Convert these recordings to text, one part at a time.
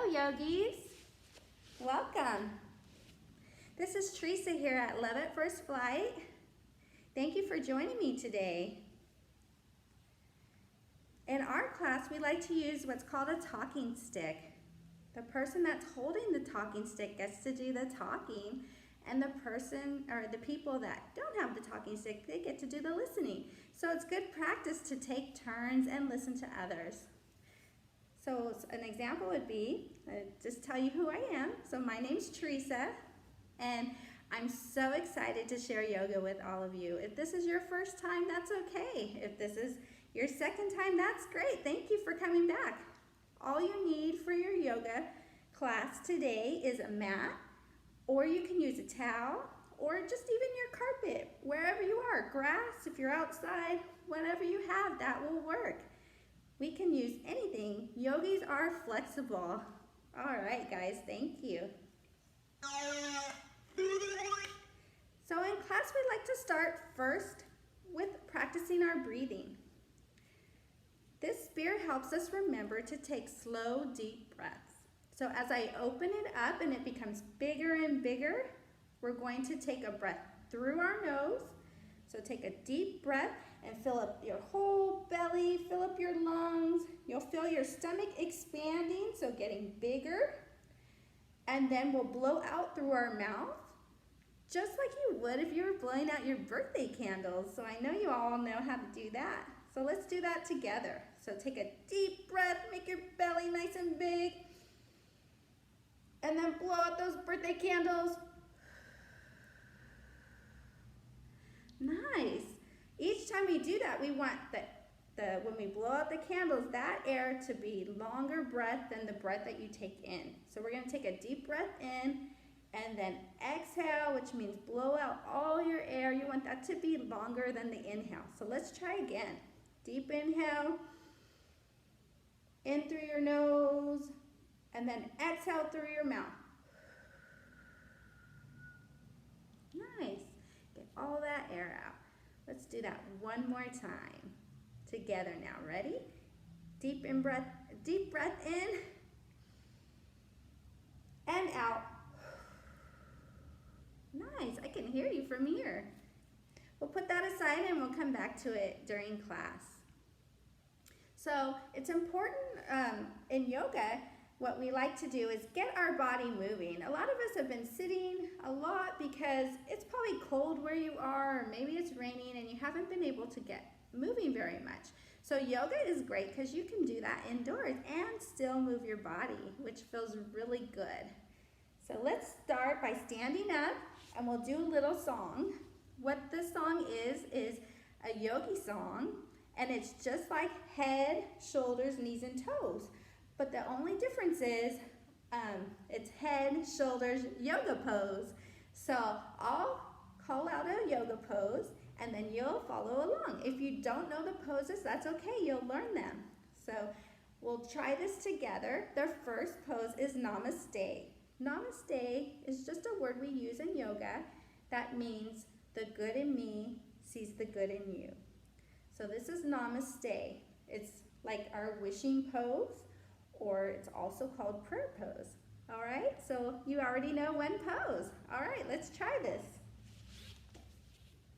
Hello, yogis. Welcome. This is Teresa here at Love at First Flight. Thank you for joining me today. In our class, we like to use what's called a talking stick. The person that's holding the talking stick gets to do the talking, and the person or the people that don't have the talking stick, they get to do the listening. So it's good practice to take turns and listen to others. So an example would be, just tell you who I am. So my name's Teresa, and I'm so excited to share yoga with all of you. If this is your first time, that's okay. If this is your second time, that's great. Thank you for coming back. All you need for your yoga class today is a mat, or you can use a towel, or just even your carpet, wherever you are. Grass, if you're outside, whatever you have, that will work. We can use anything. Yogis are flexible. All right, guys, thank you. So in class, we like to start first with practicing our breathing. This spear helps us remember to take slow, deep breaths. So as I open it up and it becomes bigger and bigger, we're going to take a breath through our nose. So take a deep breath and fill up your whole belly, fill up your lungs. You'll feel your stomach expanding, so getting bigger. And then we'll blow out through our mouth, just like you would if you were blowing out your birthday candles. So I know you all know how to do that. So let's do that together. So take a deep breath, make your belly nice and big, and then blow out those birthday candles. Nice. Each time we do that, we want when we blow out the candles, that air to be longer breath than the breath that you take in. So we're going to take a deep breath in and then exhale, which means blow out all your air. You want that to be longer than the inhale. So let's try again. Deep inhale, in through your nose, and then exhale through your mouth. Nice. Get all that air out. Let's do that one more time. Together now. Ready? Deep breath in and out. Nice. I can hear you from here. We'll put that aside and we'll come back to it during class. So it's important in yoga, what we like to do is get our body moving. A lot of us have been sitting a lot because it's probably cold where you are, or maybe it's raining and you haven't been able to get moving very much. So yoga is great because you can do that indoors and still move your body, which feels really good. So let's start by standing up and we'll do a little song. What this song is a yogi song, and it's just like head, shoulders, knees, and toes. But the only difference is it's head, shoulders, yoga pose. So I'll call out a yoga pose and then you'll follow along. If you don't know the poses, that's okay, you'll learn them. So we'll try this together. The first pose is Namaste. Namaste is just a word we use in yoga that means the good in me sees the good in you. So this is Namaste. It's like our wishing pose, or it's also called prayer pose. All right, so you already know one pose. All right, let's try this.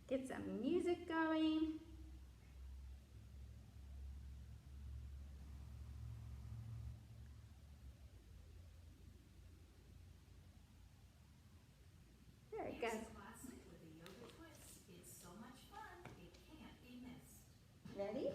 Get some music going. There it goes. Classic with a yoga twist. It's so much fun, it can't be missed. Ready?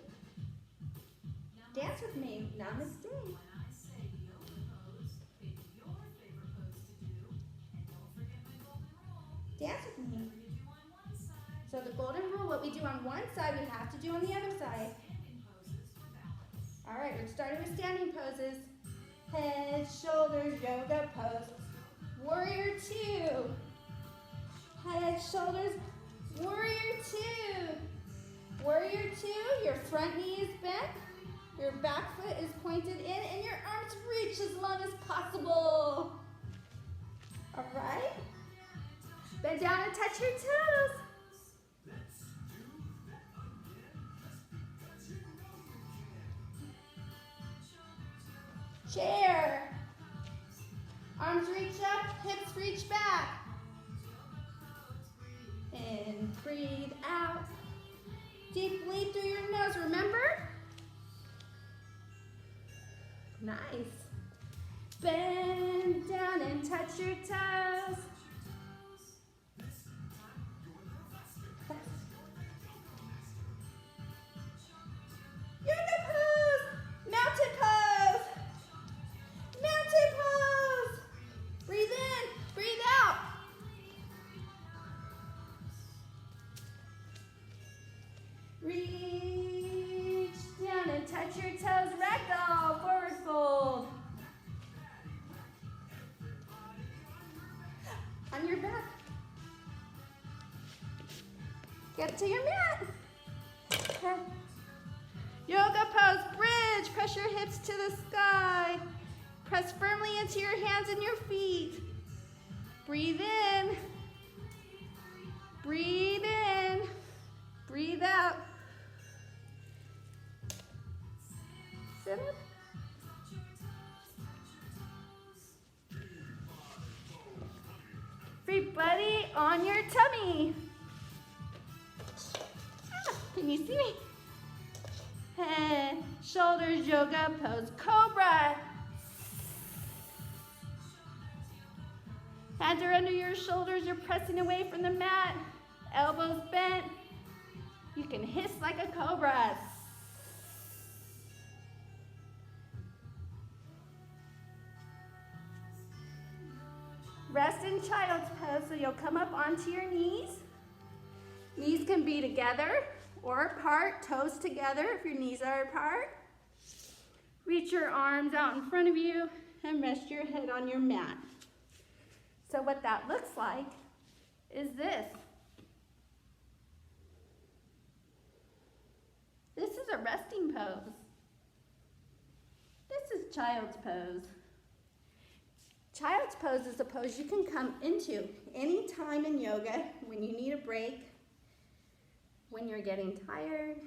Dance with me. Namaste. When I say yoga pose, pick your favorite pose to do, and don't forget my golden rule. Dance with me. Whatever you do on one side, So the golden rule, what we do on one side, we have to do on the other side. standing poses for balance. All right, we're starting with standing poses. Head, shoulders, yoga pose. Warrior two. Head, shoulders, warrior two. Warrior two, your front knee is bent. Your back foot is pointed in and your arms reach as long as possible. All right? Bend down and touch your toes. Chair. Arms reach up, hips reach back. And breathe out. Deeply through your nose, remember? Nice. Bend down and touch your toes. Yoga pose. Mountain pose. Mountain pose. Breathe in, breathe out. Reach down and touch your toes. Ragdoll, forward fold. On your back. Get to your mat. Okay. Yoga pose, bridge. Press your hips to the sky. Press firmly into your hands and your feet. Breathe in. Breathe in. Breathe out. Sit up. Everybody on your tummy. Can you see me? Head, shoulders, yoga pose, cobra. Hands are under your shoulders, you're pressing away from the mat. Elbows bent. You can hiss like a cobra. Rest in child's pose, so you'll come up onto your knees. Knees can be together or apart, toes together if your knees are apart. Reach your arms out in front of you and rest your head on your mat. So what that looks like is this. This is a resting pose. This is child's pose. Child's pose is a pose you can come into any time in yoga when you need a break, when you're getting tired,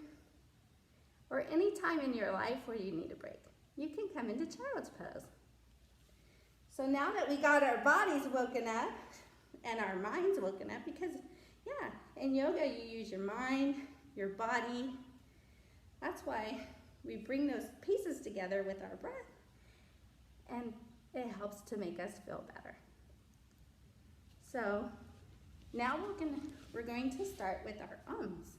or any time in your life where you need a break. You can come into child's pose. So now that we got our bodies woken up and our minds woken up, because yeah, in yoga you use your mind, your body. That's why we bring those pieces together with our breath, and it helps to make us feel better. So now we're going to start with our ums.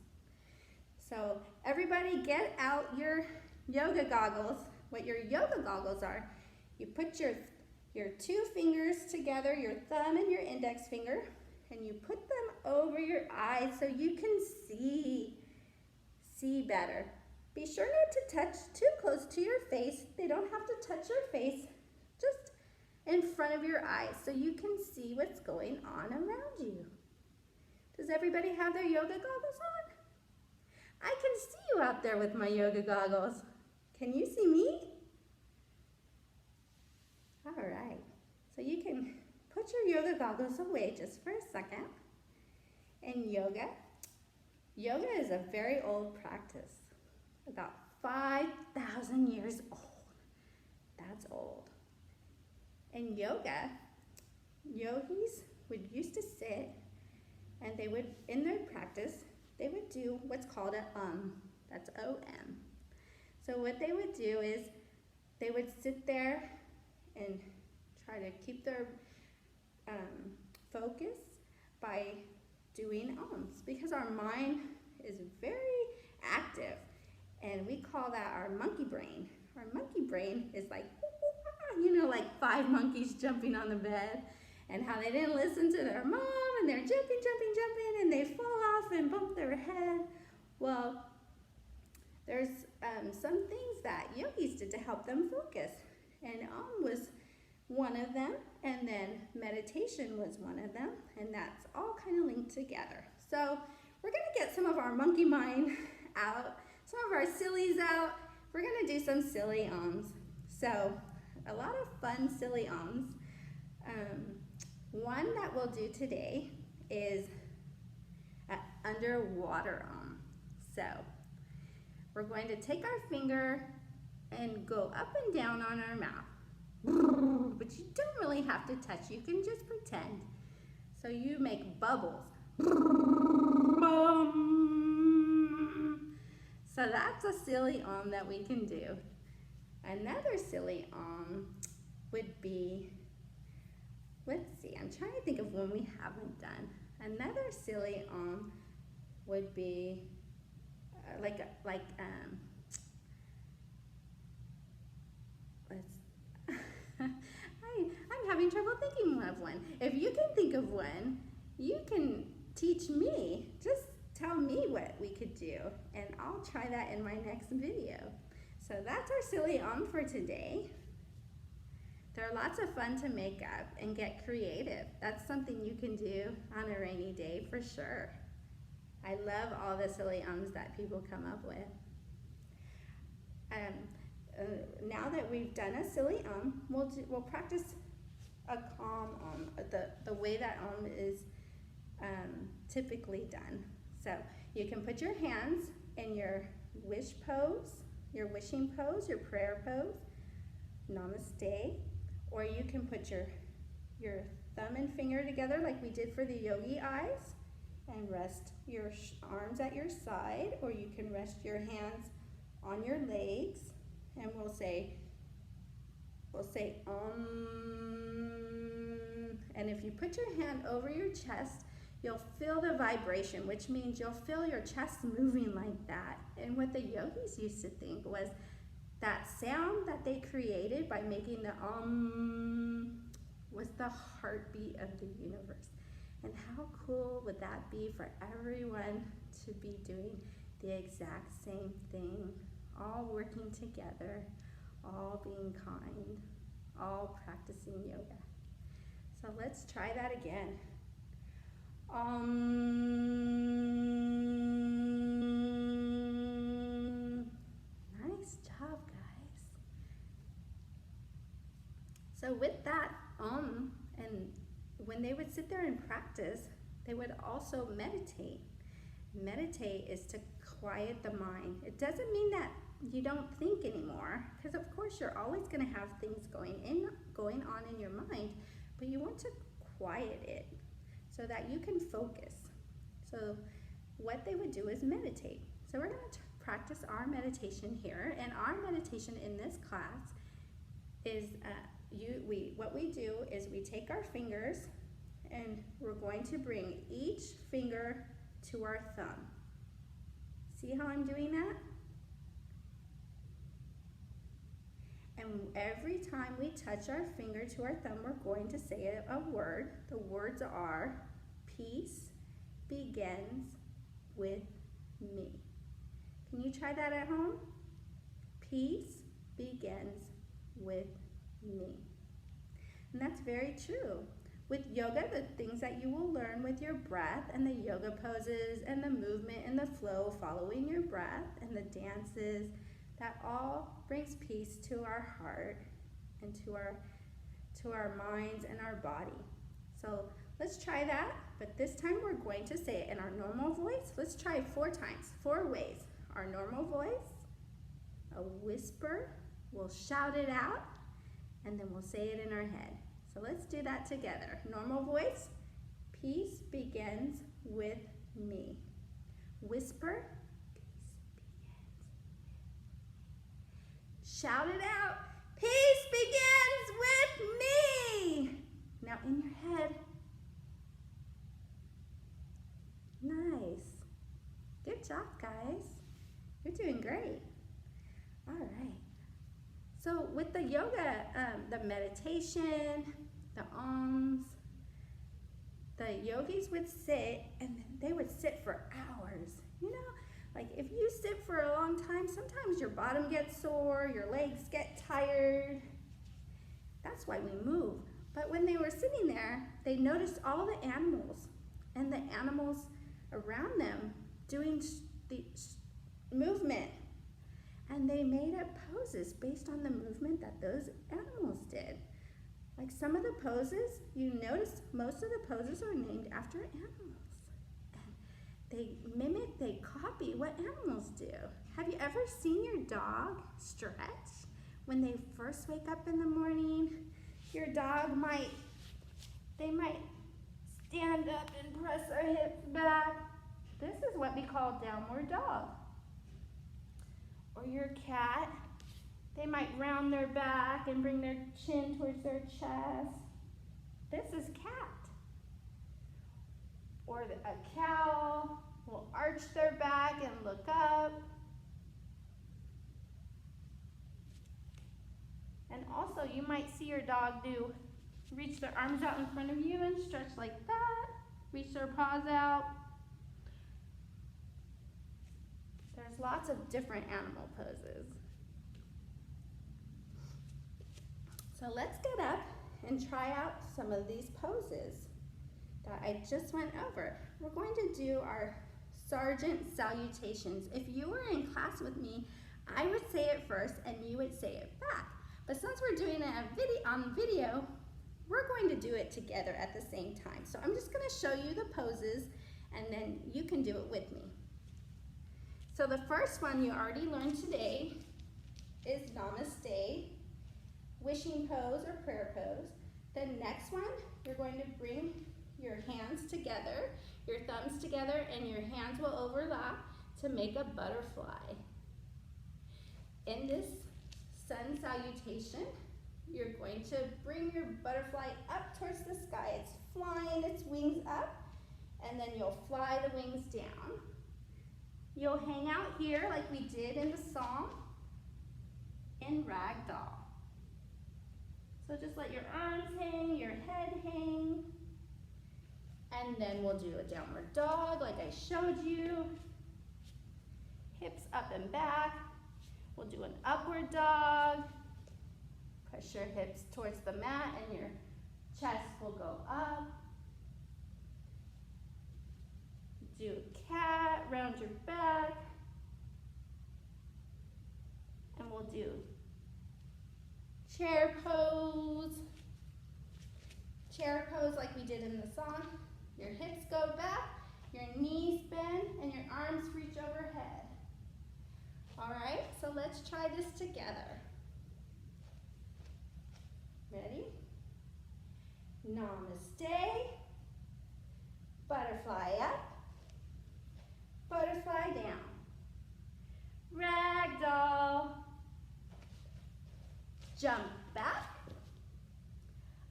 So everybody get out your yoga goggles. What your yoga goggles are, you put your two fingers together, your thumb and your index finger, and you put them over your eyes so you can see better. Be sure not to touch too close to your face. They don't have to touch your face, just in front of your eyes so you can see what's going on around you. Does everybody have their yoga goggles on? I can see you out there with my yoga goggles. Can you see me? All right, so you can put your yoga goggles away just for a second. And yoga is a very old practice, about 5,000 years old. That's old. In yoga, yogis would used to sit, and they would, in their practice, they would do what's called a that's O-M. So what they would do is they would sit there and try to keep their focus by doing ums, because our mind is very active, and we call that our monkey brain. Our monkey brain is like, you know, like 5 monkeys jumping on the bed, and how they didn't listen to their mom, and they're jumping, and they fall off and bump their head. Well, there's some things that yogis did to help them focus, and was one of them, and then meditation was one of them, and that's all kind of linked together. So we're going to get some of our monkey mind out, some of our sillies out. We're going to do some silly ums. So a lot of fun silly ums. One that we'll do today is an underwater So we're going to take our finger and go up and down on our mouth. But you don't really really have to touch. You can just pretend. So you make bubbles. So that's a silly that we can do. Another silly would be, let's see, I'm trying to think of one we haven't done. Another silly would be I'm having trouble thinking of one. If you can think of one, you can teach me. Just tell me what we could do, and I'll try that in my next video. So that's our silly for today. They're lots of fun to make up and get creative. That's something you can do on a rainy day for sure. I love all the silly that people come up with. Now that we've done a silly we'll practice a calm the way that is typically done. So you can put your hands in your wish pose, your wishing pose, your prayer pose, namaste, or you can put your thumb and finger together like we did for the yogi eyes and rest your arms at your side, or you can rest your hands on your legs, and we'll say and if you put your hand over your chest, you'll feel the vibration, which means you'll feel your chest moving like that. And what the yogis used to think was that sound that they created by making the was the heartbeat of the universe. And how cool would that be for everyone to be doing the exact same thing, all working together, all being kind, all practicing yoga. So let's try that again. Nice job, guys. So with that and when they would sit there and practice, they would also meditate. Meditate is to quiet the mind. It doesn't mean that you don't think anymore, because of course you're always going to have things going on in your mind, but you want to quiet it so that you can focus. So what they would do is meditate. So we're going to practice our meditation here, and our meditation in this class is what we do is we take our fingers and we're going to bring each finger to our thumb. See how I'm doing that? And every time we touch our finger to our thumb, we're going to say a word. The words are, peace begins with me. Can you try that at home? Peace begins with me. And that's very true. With yoga, the things that you will learn with your breath and the yoga poses and the movement and the flow following your breath and the dances, that all brings peace to our heart and to our minds and our body. So let's try that, but this time we're going to say it in our normal voice. Let's try it 4 times, 4 ways. Our normal voice, a whisper, we'll shout it out, and then we'll say it in our head. So let's do that together. Normal voice, peace begins with me. Whisper, shout it out, peace begins with me. Now in your head. Nice. Good job, guys. You're doing great. All right. So with the yoga, the meditation, the the yogis would sit, and they would sit for hours. You know, like if you sit for a long time, sometimes your bottom gets sore, your legs get tired. That's why we move. But when they were sitting there, they noticed all the animals and the animals around them doing the movement. And they made up poses based on the movement that those animals did. Like some of the poses, you notice most of the poses are named after animals. And they mimic, they copy what animals do. Have you ever seen your dog stretch? When they first wake up in the morning, your dog might stand up and press their hips back. This is what we call downward dog. Or your cat, they might round their back and bring their chin towards their chest. This is cat. Or a cow will arch their back and look up. And also you might see your dog reach their arms out in front of you and stretch like that. Reach their paws out. There's lots of different animal poses. So let's get up and try out some of these poses that I just went over. We're going to do our sergeant salutations. If you were in class with me, I would say it first and you would say it back. But since we're doing it on video, we're going to do it together at the same time. So I'm just going to show you the poses and then you can do it with me. So the first one you already learned today is Namaste, wishing pose or prayer pose. The next one, you're going to bring your hands together, your thumbs together, and your hands will overlap to make a butterfly. In this sun salutation, you're going to bring your butterfly up towards the sky. It's flying its wings up, and then you'll fly the wings down. You'll hang out here like we did in the song in ragdoll. So just let your arms hang, your head hang, and then we'll do a downward dog like I showed you. Hips up and back. We'll do an upward dog. Push your hips towards the mat and your chest will go up. Do a cat, round your back. And we'll do chair pose. Chair pose like we did in the song. Your hips go back, your knees bend, and your arms reach overhead. All right, so let's try this together. Ready? Namaste, butterfly up, butterfly down. Ragdoll, jump back,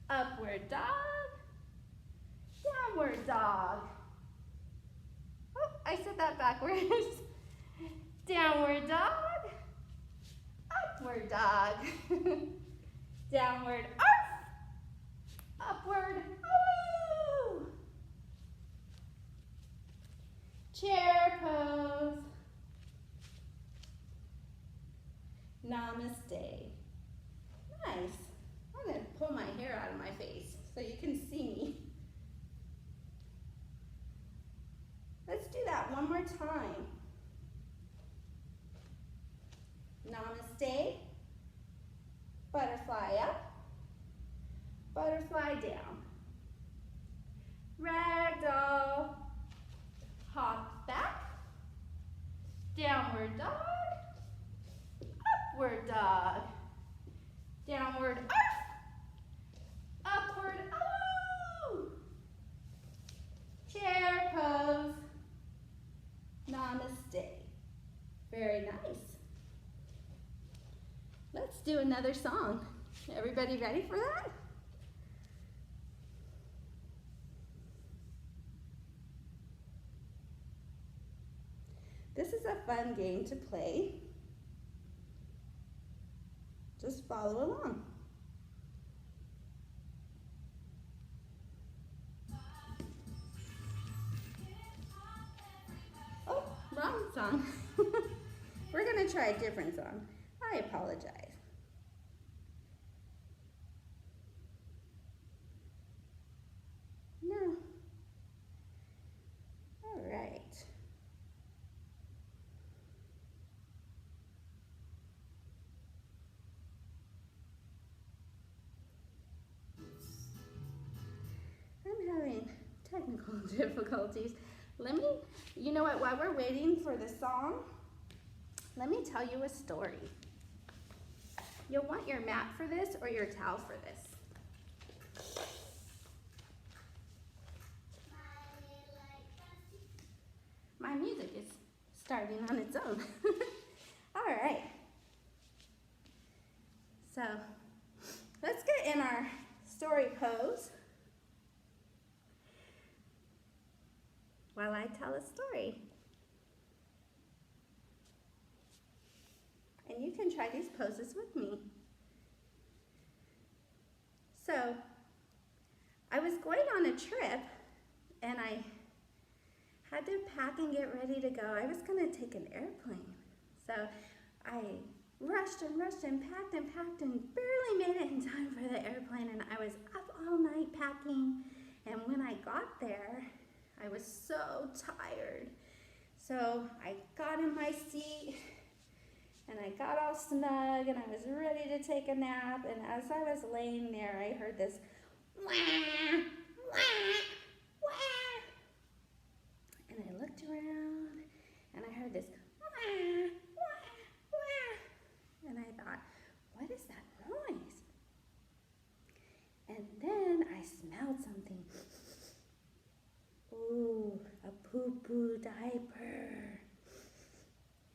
upward dog, downward dog. Oh, I said that backwards. Downward dog, upward dog, downward arf, upward oh. Chair pose, namaste. Nice. I'm going to pull my hair out of my face so you can see me. Let's do that one more time. Namaste, butterfly up, butterfly down. Ragdoll, hop back, downward dog, upward dog, downward arf, upward oh. Chair pose, namaste. Very nice. Let's do another song. Everybody ready for that? This is a fun game to play. Just follow along. Oh, wrong song. We're gonna try a different song. I apologize. No. All right. I'm having technical difficulties. You know what, while we're waiting for the song, let me tell you a story. You'll want your mat for this or your towel for this. starting on its own. All right. So let's get in our story pose while I tell a story. And you can try these poses with me. So I was going on a trip and I had to pack and get ready to go. I was going to take an airplane. So I rushed and packed and barely made it in time for the airplane, and I was up all night packing, and when I got there, I was so tired. So I got in my seat and I got all snug and I was ready to take a nap, and as I was laying there, I heard this wah, wah, wah. And I looked around and I heard this wah, wah, wah. And I thought, what is that noise? And then I smelled something. Ooh, a poo-poo diaper.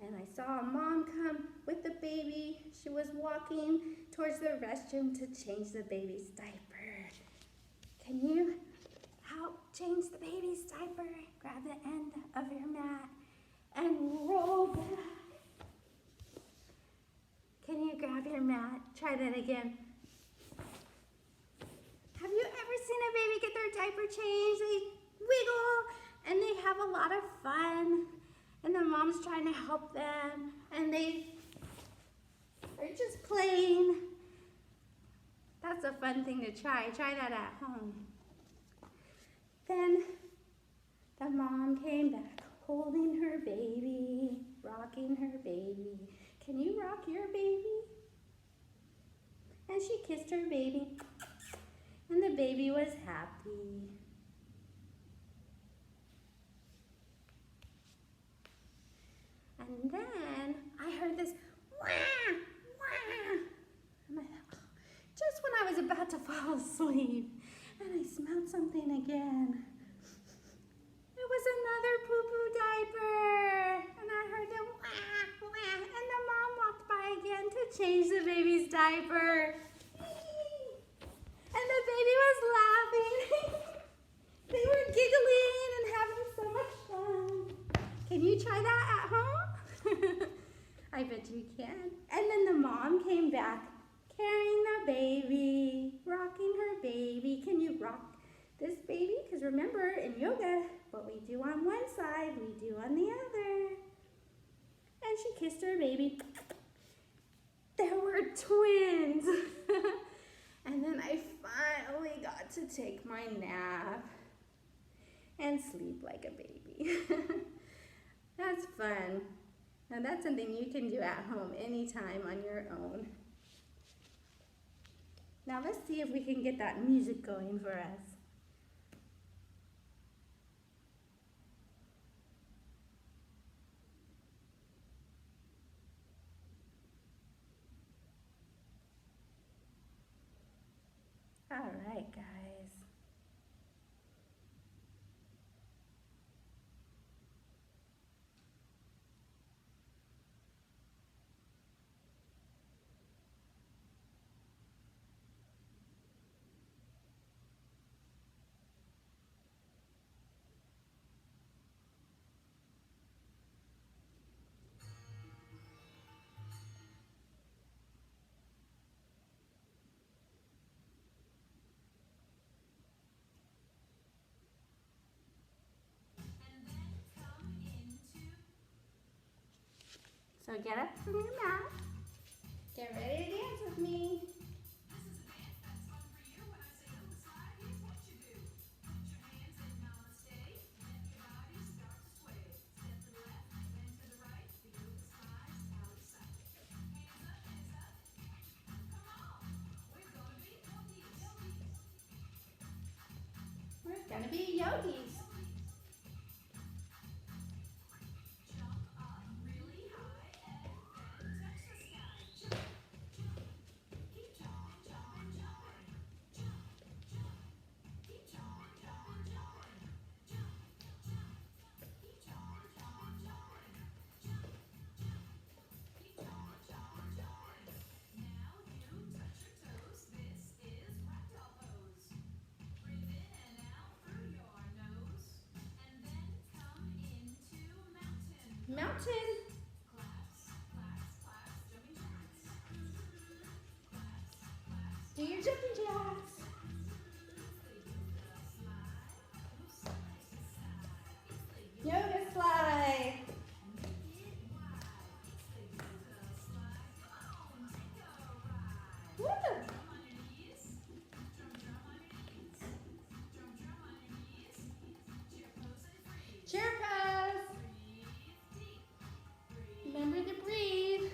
And I saw a mom come with the baby. She was walking towards the restroom to change the baby's diaper. Can you help change the baby's diaper? Grab the end of your mat and roll back. Can you grab your mat? Try that again. Have you ever seen a baby get their diaper changed? They wiggle and they have a lot of fun. And the mom's trying to help them, and they are just playing. That's a fun thing to try. Try that at home. Then the mom came back, holding her baby, rocking her baby. Can you rock your baby? And she kissed her baby, and the baby was happy. And then I heard this wah, wah. And I thought, just when I was about to fall asleep, and I smelled something again. It was another poo-poo diaper. And I heard the wah, wah. And the mom walked by again to change the baby's diaper. And the baby was laughing. They were giggling and having so much fun. Can you try that at home? I bet you can. And then the mom came back carrying the baby, rocking her baby. Can you rock this baby? Because remember, in yoga, what we do on one side, we do on the other. And she kissed her baby. There were twins. And then I finally got to take my nap and sleep like a baby. That's fun. Now that's something you can do at home anytime on your own. Now let's see if we can get that music going for us. All right, guys. So get up from your mat. Get ready to dance with me. This is a dance that's fun for you. When I say don't slide, here's what you do. Put your hands in namaste, let your body start to sway. Step to the left, then to the right. The yoga slides out of sight. Hands up, hands up. Come on, we're gonna be yogis. We're gonna be yogis. Jump up really high and then touch the sky. Jump, jump, keep jumping, jumping, jumping. Jump, jump, keep jumping, jumping, jumping. Jump, jump, keep jumping, jumping, jumping. Mountain. Do your jumping jacks. Yoga slide. Woo. Chair pose. Remember to breathe.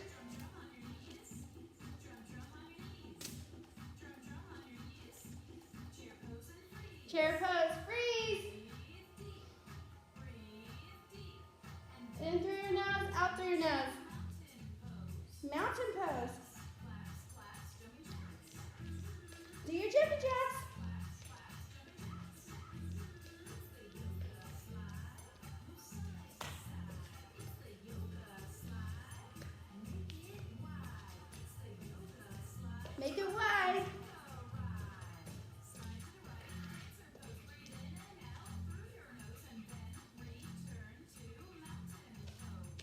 Chair pose, freeze. In through your nose, out through your nose. Mountain pose. Do your jumping jacks. Make it wide.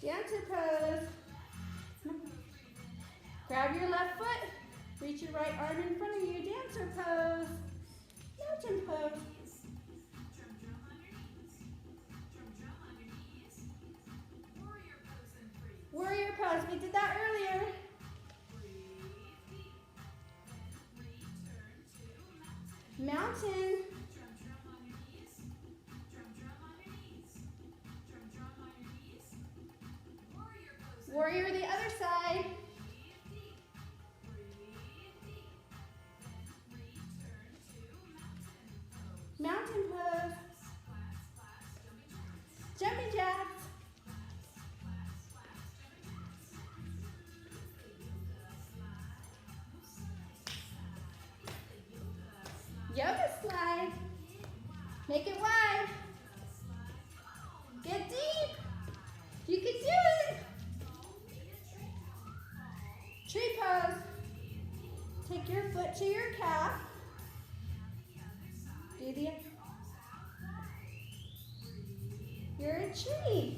Dancer pose. Grab your left foot. Reach your right arm in front of you. Dancer pose. Mountain pose. Warrior pose. We did that earlier. Mountain. Warrior the other side. Mountain pose. Jumping jacks. Yoga slide. Make it wide. Get deep. You can do it. Tree pose. Take your foot to your calf. Do the. You're a tree.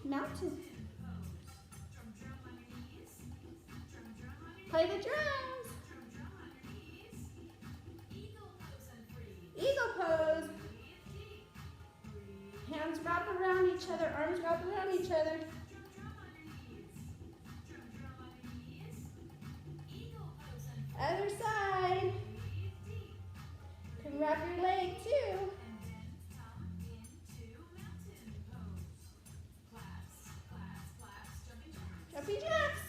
Mountain. Play the drums. Eagle pose. Hands wrap around each other, arms wrap around each other. Other side. Can wrap your leg too. Jumping jacks.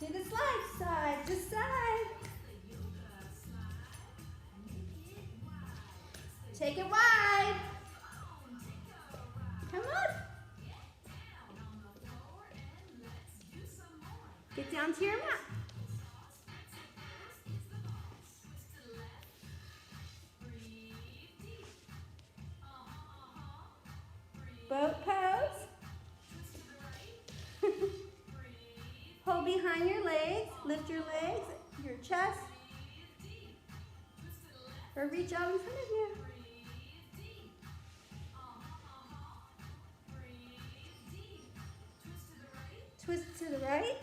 Do the slide, side to side. Take it wide. Come on. Get down to your mat. Boat pose. Hold behind your legs. Lift your legs, your chest. Or reach out in front of you. Twist to the right.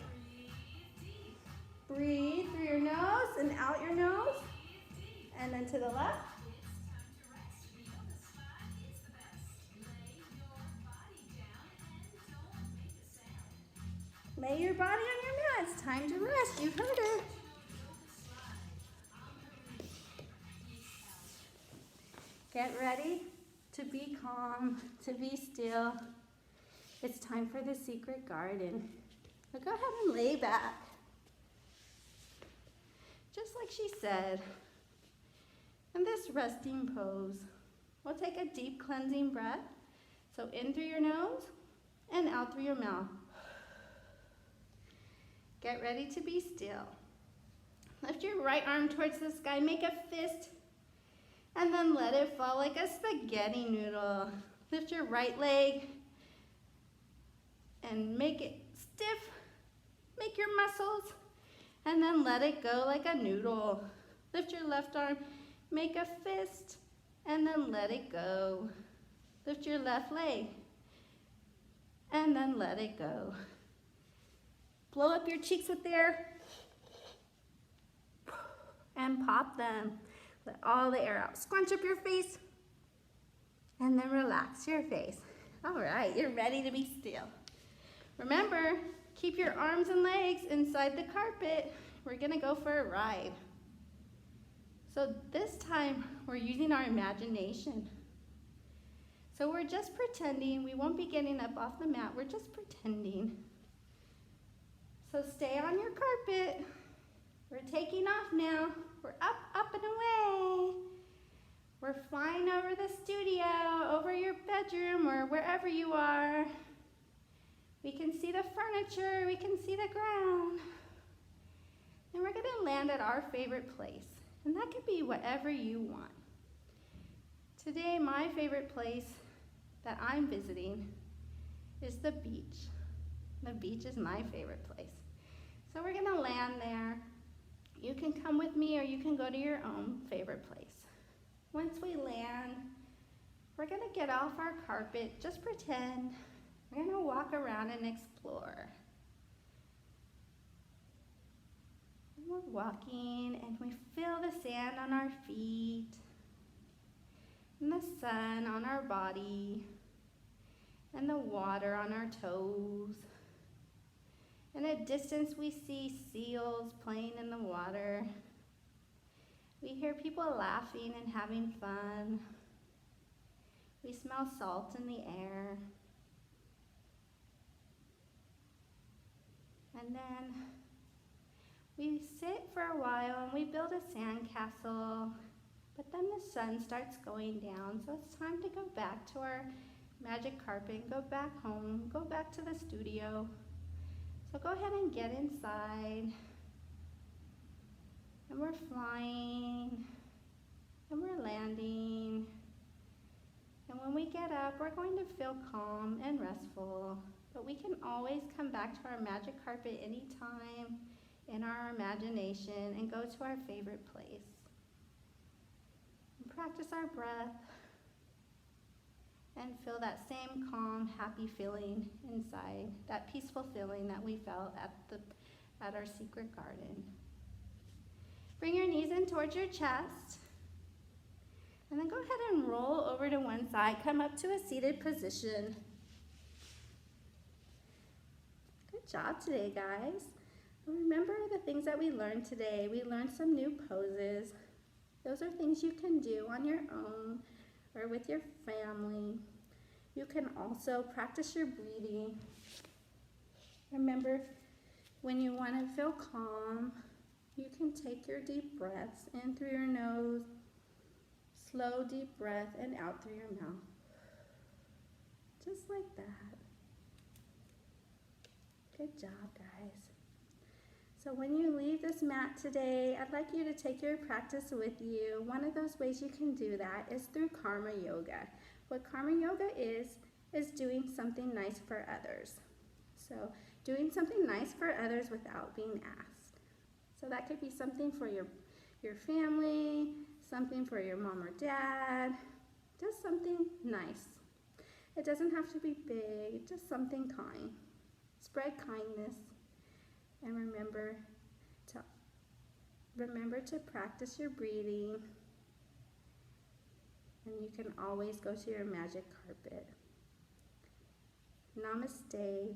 Breathe through your nose and out your nose. And then to the left. Lay your body on your mat. It's time to rest. You heard it. Get ready to be calm, to be still. It's time for the secret garden. So go ahead and lay back. Just like she said. In this resting pose, we'll take a deep cleansing breath. So in through your nose and out through your mouth. Get ready to be still. Lift your right arm towards the sky, make a fist, and then let it fall like a spaghetti noodle. Lift your right leg and make it stiff. Make your muscles, and then let it go like a noodle. Lift your left arm, make a fist, and then let it go. Lift your left leg, and then let it go. Blow up your cheeks with air, and pop them. Let all the air out. Scrunch up your face, and then relax your face. All right, you're ready to be still. Remember, keep your arms and legs inside the carpet. We're gonna go for a ride. So this time, we're using our imagination. So we're just pretending. We won't be getting up off the mat. We're just pretending. So stay on your carpet. We're taking off now. We're up, up and away. We're flying over the studio, over your bedroom, or wherever you are. We can see the furniture, we can see the ground. And we're gonna land at our favorite place. And that could be whatever you want. Today, my favorite place that I'm visiting is the beach. The beach is my favorite place. So we're gonna land there. You can come with me or you can go to your own favorite place. Once we land, we're gonna get off our carpet, just pretend. We're gonna walk around and explore. We're walking and we feel the sand on our feet and the sun on our body and the water on our toes. In a distance we see seals playing in the water. We hear people laughing and having fun. We smell salt in the air. And then we sit for a while and we build a sand castle, but then the sun starts going down, so it's time to go back to our magic carpet, go back home, go back to the studio. So go ahead and get inside. And we're flying, and we're landing. And when we get up, we're going to feel calm and restful, but we can always come back to our magic carpet anytime in our imagination and go to our favorite place. And practice our breath and feel that same calm, happy feeling inside, that peaceful feeling that we felt at our secret garden. Bring your knees in towards your chest, and then go ahead and roll over to one side. Come up to a seated position. Good job today, guys. Remember the things that we learned today. We learned some new poses. Those are things you can do on your own or with your family. You can also practice your breathing. Remember, when you want to feel calm, you can take your deep breaths in through your nose, slow deep breath, and out through your mouth. Just like that. Good job, guys. So when you leave this mat today, I'd like you to take your practice with you. One of those ways you can do that is through karma yoga. What karma yoga is doing something nice for others. So doing something nice for others without being asked. So that could be something for your family, something for your mom or dad, just something nice. It doesn't have to be big, just something kind. Spread kindness, and remember to practice your breathing, and you can always go to your magic carpet. Namaste.